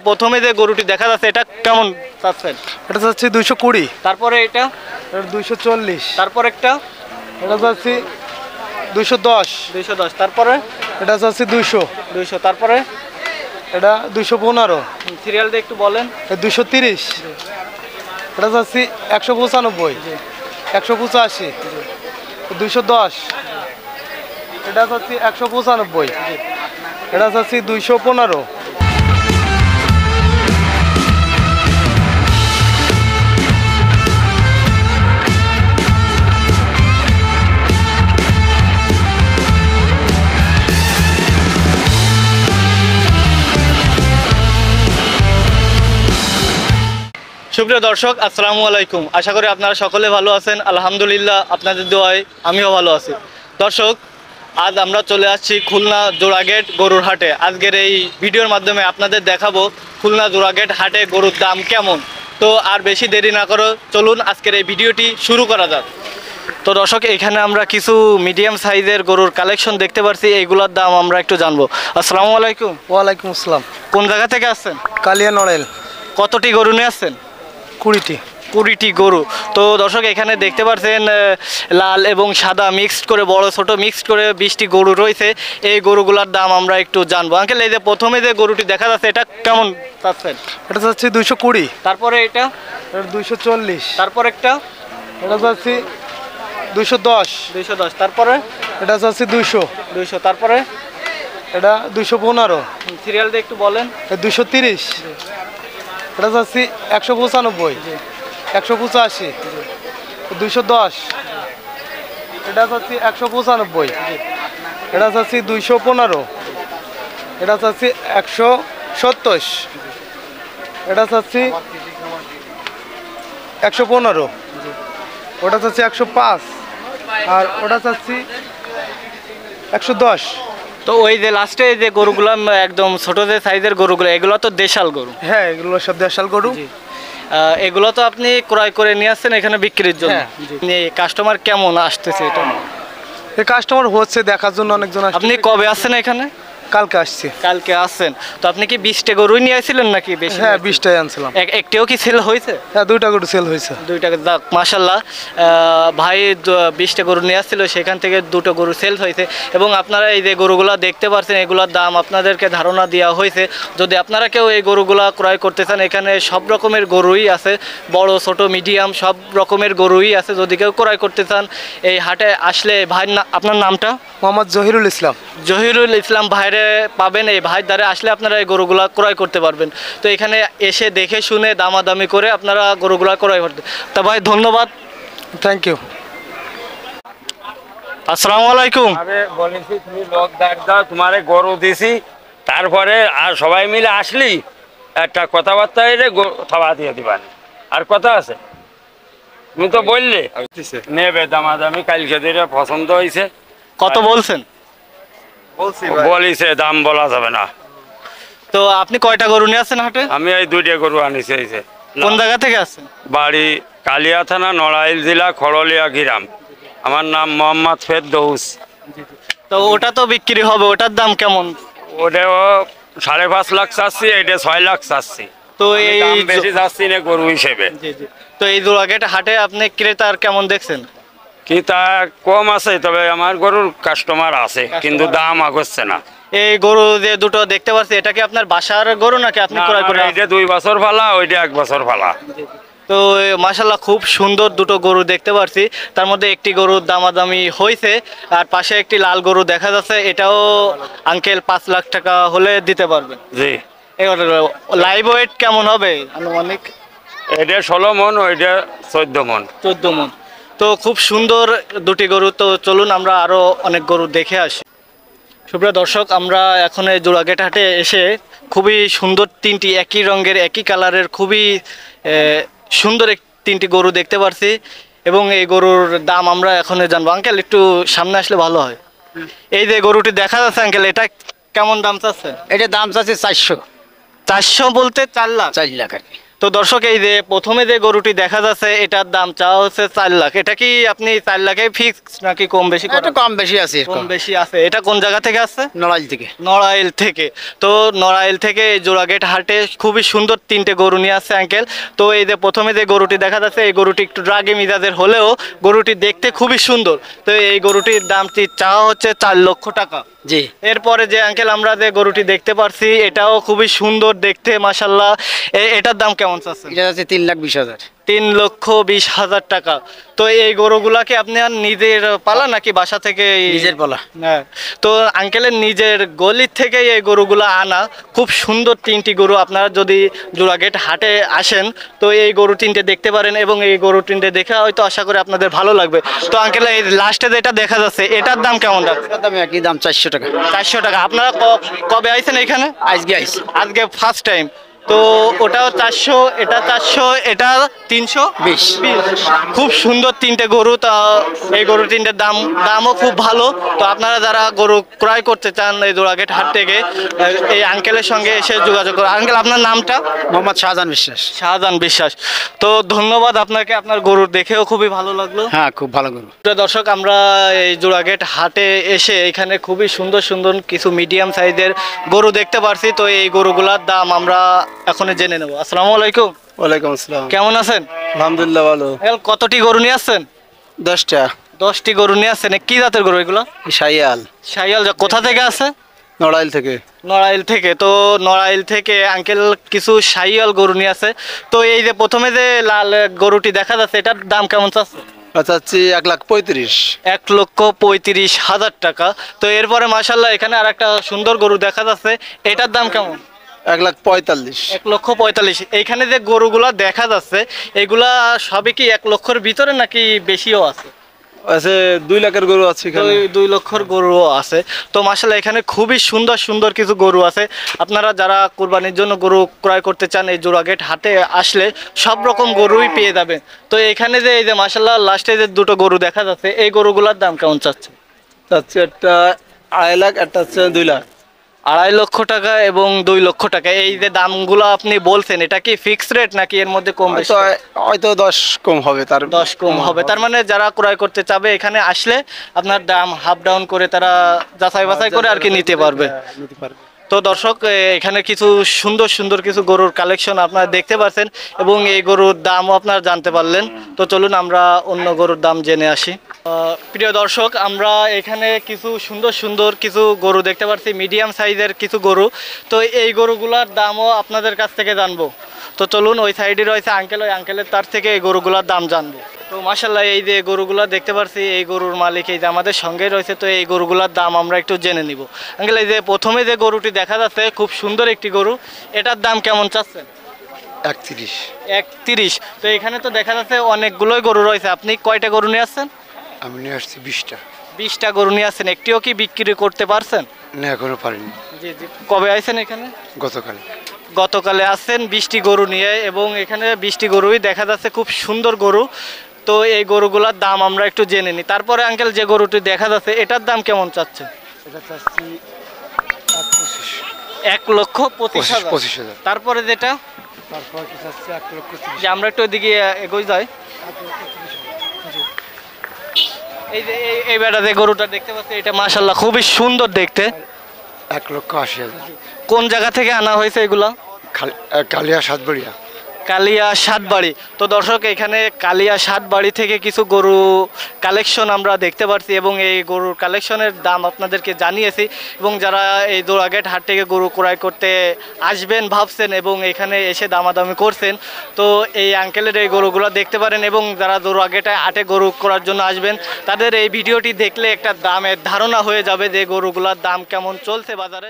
প্রথমে যে গরুটি দেখা যাচ্ছে এটা কেমন চাচ্ছেন? এটা যাচ্ছে 220, তারপরে এটা, এটা 240, তারপর একটা এটা যাচ্ছে 210, 210, তারপরে এটা যাচ্ছে 200, 200, তারপরে এটা 215, সিরিয়াল দিয়ে একটু বলেন। এটা 230, এটা যাচ্ছে 195, 185, 210, এটা যাচ্ছে 195, এটা যাচ্ছে 215। সুপ্রিয় দর্শক, আসসালামু আলাইকুম। আশা করি আপনারা সকলে ভালো আছেন। আলহামদুলিল্লাহ, আপনাদের দোয়ায় আমিও ভালো আছি। দর্শক, আজ আমরা চলে আসছি খুলনা জোড়াগেট গরুর হাটে। আজকের এই ভিডিওর মাধ্যমে আপনাদের দেখাবো খুলনা জোড়াগেট হাটে গরুর দাম কেমন। তো আর বেশি দেরি না করো, চলুন আজকের এই ভিডিওটি শুরু করা যাক। তো দর্শক, এখানে আমরা কিছু মিডিয়াম সাইজের গরুর কালেকশন দেখতে পাচ্ছি, এইগুলোর দাম আমরা একটু জানবো। আসসালামু আলাইকুম। ওয়ালাইকুম আসসালাম। কোন জায়গা থেকে আসছেন? কালিয়া নড়েল। কতটি গরু নিয়ে আসছেন? 20টি। 20টি গরু। তো দর্শক, এখানে দেখতে পাচ্ছেন লাল এবং সাদা মিক্সড করে, বড় ছোট মিক্সড করে 20টি গরু রয়েছে। এই গরুগুলোর দাম আমরা একটু জানবো। আঙ্কেল, এই যে প্রথমে যে গরুটি দেখা যাচ্ছে এটা কেমন চাচ্ছেন? এটা যাচ্ছে 220, তারপরে এটা, এটা 240, তারপর একটা এটা যাচ্ছে 210, 210, তারপরে এটা যাচ্ছে 200, 200, তারপরে এটা 215, সিরিয়াল দিয়ে একটু বলেন। এটা 230, এটা যাচ্ছে 195, 185, 210, এটা যাচ্ছে 195, এটা যাচ্ছে 215, এটা যাচ্ছে 170, এটা যাচ্ছে 115, ওটা যাচ্ছে 105, আর ওটা যাচ্ছে 110। তো ওই যে লাস্টে যে গরুগুলো একদম ছোট যে সাইজের গরুগুলো, এগুলো তো দেশাল গরু। হ্যাঁ, এগুলো সব দেশাল গরু। এগুলো তো আপনি ক্রয় করে নিয়ে আসছেন এখানে বিক্রির জন্য। হ্যাঁ। কাস্টমার কেমন আসতেছে এটা? এই কাস্টমার হচ্ছে, দেখার জন্য অনেকজন আসছে। আপনি কবে আসছেন এখানে? কালকে আসছে। কালকে আসছেন। তো আপনি কি 20টা গরুই নিয়ে আসছিলেন নাকি বেশি? হ্যাঁ, 20টাই আনছিলাম। একটিও কি সেল হয়েছে? হ্যাঁ, 2টা গরু সেল হয়েছে। 2টা, যাক মাশাল্লাহ। ভাই 20টা গরু নিয়ে আসছিল, সেখান থেকে 2টো গরু সেল হয়েছে। এবং আপনারা এই যে গরুগুলো দেখতে পাচ্ছেন, এগুলোর দাম আপনাদেরকে ধারণা দেওয়া হয়েছে। যদি আপনারা কেউ এই গরুগুলো ক্রয় করতে চান, এখানে সব রকমের গরুই আছে, বড় ছোট মিডিয়াম সব রকমের গরুই আছে। যদি কেউ ক্রয় করতে চান, এই হাটে আসলে ভাই, আপনার নামটা? মোহাম্মদ জহিরুল ইসলাম। জহিরুল ইসলাম ভাইরে পাবেন। এই ভাইয়ের দ্বারে আসলে আপনারা এই গরুগুলা ক্রয় করতে পারবেন। তো এখানে এসে দেখে শুনে দামাদামি করে আপনারা গরুগুলা ক্রয় করতে। তা ভাই, ধন্যবাদ। Thank you. আসসালামু আলাইকুম। আরে বলেছি তুমি লোক ডাক দাও, তোমারে গরু দিছি, তারপরে আর সবাই মিলে আসলি একটা কথাবার্তা এলে খাওয়া দিয়ে দিবান। আর কথা আছে, তুমি তো বললে নেবে দামাদামি, কালকে দিলে পছন্দ হয়েছে। কত বলছেন? বলিছে দাম বলা যাবে না। তো আপনি কয়টা গরু নিয়ে আসছেন হাটে? আমি এই 2টা গরু আনিছি। হয়েছে কোন জায়গা থেকে আসছেন? বাড়ি কালিয়া থানা, নড়াইল জেলা, খড়লিয়া গ্রাম। আমার নাম মোহাম্মদ ফেরদৌস। তো ওটা তো বিক্রি হবে, ওটার দাম কেমন? ওটাও 5.5 লাখ চাচ্ছি, এটা 6 লাখ চাচ্ছি। তো এই দাম বেশি যাচ্ছি না গরু হিসেবে। জি জি। তো এই জোড়াগেট হাটে আপনি ক্রেতার কেমন দেখছেন? কি তা কম আছে, তবে আমার গরুর কাস্টমার আছে, কিন্তু দাম আগচ্ছে না। এই গরু যে দুটো দেখতে পাচ্ছি, এটা কি আপনার বাসার গরু নাকি আপনি ক্রয় করে? এটা 2 বছর ফালা, ওইটা 1 বছর ফালা। তো মাশাল্লাহ, খুব সুন্দর দুটো গরু দেখতে পাচ্ছি। তার মধ্যে একটি গরুর দামাদামি হয়েছে, আর পাশে একটি লাল গরু দেখা যাচ্ছে। এটাও আঙ্কেল 5 লাখ টাকা হলে দিতে পারবেন। জি। লাইভ ওয়েট কেমন হবে আনুমানিক? এটা 16 মন, ওইটা 14 মন। 14 মন। তো খুব সুন্দর দুটি গরু। তো চলুন আমরা আরো অনেক গরু দেখে আসি। সুপ্রিয় দর্শক, আমরা এখন এই জোড়াগেট হাটে এসে খুবই সুন্দর 3টি একই রঙের একই কালারের খুবই সুন্দর 3টি গরু দেখতে পাচ্ছি। এবং এই গরুর দাম আমরা এখন জানবো। আঙ্কেল, একটু সামনে আসলে ভালো হয়। এই যে গরুটি দেখা যাচ্ছে আঙ্কেল, এটা কেমন দাম চাচ্ছে? এটা দাম চাচ্ছে 400। 400 বলতে 4 লাখ? 4 লাখ আর কি। তো তো দর্শক এই যে প্রথমে যে গরুটি দেখা যাচ্ছে এটার দাম চাওয়া হচ্ছে 4 লাখ, এটা কি আপনি 4 লাখে ফিক্স নাকি কম বেশি করেন? একটু কম বেশি আছে কম বেশি আছে। এটা কোন জায়গা থেকে আসছে? নড়াইল থেকে। নড়াইল থেকে। তো নড়াইল থেকে এই জোড়াগেট হাটে খুবই সুন্দর 3টে গরু নিয়ে আসছে আঙ্কেল। তো এই যে প্রথমে যে গরুটি দেখা যাচ্ছে এই গরুটি একটু রাগী মিজাজের হলেও গরুটি দেখতে খুবই সুন্দর। তো এই গরুটির দামটি চাওয়া হচ্ছে 4 লক্ষ টাকা। জি। এরপরে যে আঙ্কেল আমরা যে গরুটি দেখতে পারছি এটাও খুবই সুন্দর দেখতে মাশাল্লাহ, এটার দাম কেমন চাচ্ছেন? এটা আছে 3,20,000। 3,20,000 টাকা। তো এই গরুগুলাকে আপনি আর নিজের পালা নাকি বাসা থেকে? নিজের পালা। হ্যাঁ। তো আঙ্কেলের নিজের গলির থেকে এই গরুগুলো আনা, খুব সুন্দর 3টি গরু। আপনারা যদি জোড়াগেট হাটে আসেন তো এই গরু 3টে দেখতে পারেন এবং এই গরু 3টে দেখে হয়তো আশা করি আপনাদের ভালো লাগবে। তো আঙ্কেল এই লাস্টে যেটা দেখা যাচ্ছে এটার দাম কেমন রাখছে? এটার দাম একই দাম, 400 টাকা। 400 টাকা। আপনারা কবে আইছেন এখানে? আজকে আইছি। আজকে ফার্স্ট টাইম। তো ওটাও 400, এটা 400, এটা 320। খুব সুন্দর 3টে গরু। তা এই গরু 3টের দামও খুব ভালো। তো আপনারা যারা গরু ক্রয় করতে চান এই জোড়াগেট হাট থেকে এই আঙ্কেলের সঙ্গে এসে যোগাযোগ করুন। আঙ্কেল আপনার নামটা? মোহাম্মদ শাহজাহান বিশ্বাস। শাহজাহান বিশ্বাস। তো ধন্যবাদ আপনাকে, আপনার গরু দেখেও খুবই ভালো লাগলো। হ্যাঁ, খুব ভালো গরু। প্রিয় দর্শক, আমরা এই জোড়াগেট হাটে এসে এখানে খুবই সুন্দর সুন্দর কিছু মিডিয়াম সাইজের গরু দেখতে পারছি। তো এই গরুগুলার দাম আমরা এখন জেনে নেব। আসসালামু আলাইকুম। ওয়ালাইকুম আসসালাম। কেমন আছেন? আলহামদুলিল্লাহ ভালো। কতটি গরু নিয়ে আসছেন? 10টা। 10টি গরু নিয়ে আসছেন। কি জাতের গরু এগুলো? শাইয়াল। শাইয়াল। কোথা থেকে আসে? নড়াইল থেকে। নড়াইল থেকে। তো নড়াইল থেকে আঙ্কেল কিছু শাইয়াল গরু নিয়ে আসে। তো এই যে প্রথমে যে লাল গরুটি দেখা যাচ্ছে এটার দাম কেমন চাচ্ছে? আচ্ছা, 1,35,000। 1,35,000 টাকা। তো এরপরে মাশাল্লাহ এখানে আর একটা সুন্দর গরু দেখা যাচ্ছে, এটার দাম কেমন? 1,45,000। 1,45,000। এইখানে যে গরুগুলা দেখা যাচ্ছে এগুলা সবই কি 1 লক্ষর ভিতরে নাকি বেশিও আছে? আছে 2 লাখের গরু আছে এখানে। 2 লক্ষর গরুও আছে। তো মাশাল্লাহ এখানে খুবই সুন্দর সুন্দর কিছু গরু আছে। আপনারা যারা কুরবানির জন্য গরু ক্রয় করতে চান এই জোড়াগেট হাটে আসলে সব রকম গরুই পেয়ে যাবেন। তো এখানে যে এই যে মাশাল্লাহ লাস্টে যে দুটো গরু দেখা যাচ্ছে এই গরুগুলার দাম কেমন চাচ্ছে? চাচ্ছি একটা 2.5 লাখ, একটা হচ্ছে 2 লাখ। 2.5 লক্ষ টাকা এবং 2 লক্ষ টাকা। এই যে দামগুলো আপনি বলছেন এটা কি ফিক্স রেট নাকি এর মধ্যে কম বেশি? হয়তো 10 কম হবে, তার 10 কম হবে। তার মানে যারা ক্রয় করতে চাবে এখানে আসলে আপনার দাম হাফ ডাউন করে তারা যাচাই বাছাই করে আর কি নিতে পারবে। নিতে পারবে। তো দর্শক এখানে কিছু সুন্দর সুন্দর কিছু গরুর কালেকশন আপনারা দেখতে পাচ্ছেন এবং এই গরুর দামও আপনারা জানতে পারলেন। তো চলুন আমরা অন্য গরুর দাম জেনে আসি। প্রিয় দর্শক, আমরা এখানে কিছু সুন্দর সুন্দর কিছু গরু দেখতে পাচ্ছি, মিডিয়াম সাইজের কিছু গরু। তো এই গরুগুলার দামও আপনাদের কাছ থেকে জানবো। তো চলুন ওই সাইডে রয়েছে আঙ্কেল, ওই আঙ্কেলের তার থেকে এই গরুগুলার দাম জানবো। তো মাশাল্লাহ এই যে গরুগুলা দেখতে পাচ্ছি এই গরুর মালিক এই যে আমাদের সঙ্গে রয়েছে। তো এই গরুগুলার দাম আমরা একটু জেনে নিব। আঙ্কেল এই যে প্রথমে যে গরুটি দেখা যাচ্ছে খুব সুন্দর একটি গরু, এটার দাম কেমন চাচ্ছেন? 31। 31। তো এখানে তো দেখা যাচ্ছে অনেকগুলোই গরু রয়েছে, আপনি কয়টা গরু নিয়ে আসছেন? আমি নিয়ে আসছি 20টা। 20টা গরু নিয়ে আসছেন। একটিও কি বিক্রি করতে পারছেন? না, এখনো পারিনি। জি জি। কবে আইছেন এখানে? গতকাল। গতকালে আসছেন 20টি গরু নিয়ে এবং এখানে 20টি গরুই দেখা যাচ্ছে খুব সুন্দর গরু। তো এই গরুগুলোর দাম আমরা একটু জেনে নিই। তারপরে আঙ্কেল যে গরুটি দেখা যাচ্ছে এটার দাম কেমন চাচ্ছে? এটা চাচ্ছি 1,25,000। 25,000। তারপরে যেটা তারপর কি চাচ্ছি 1,30,000। যে আমরা একটু এদিকে এগোই যাই, এই যে এই বেটা যে গরুটা দেখতে পাচ্ছি এটা মাশাল্লাহ খুবই সুন্দর দেখতে। 1,80,000। কোন জায়গা থেকে আনা হয়েছে এগুলা? কালিয়া সাতবাড়িয়া। কালিয়া সাতবাড়ি। তো দর্শক এখানে কালিয়া সাতবাড়ি থেকে কিছু গরু কালেকশন আমরা দেখতে পাচ্ছি এবং এই গরুর কালেকশনের দাম আপনাদেরকে জানিয়েছি। এবং যারা এই জোড়াগেট হাট থেকে গরু ক্রয় করতে আসবেন ভাবছেন এবং এখানে এসে দামাদামি করছেন, তো এই আঙ্কেলের এই গরুগুলো দেখতে পারেন। এবং যারা জোড়াগেটে হাটে গরু করার জন্য আসবেন তাদের এই ভিডিওটি দেখলে একটা দামের ধারণা হয়ে যাবে যে গরুগুলোর দাম কেমন চলছে বাজারে।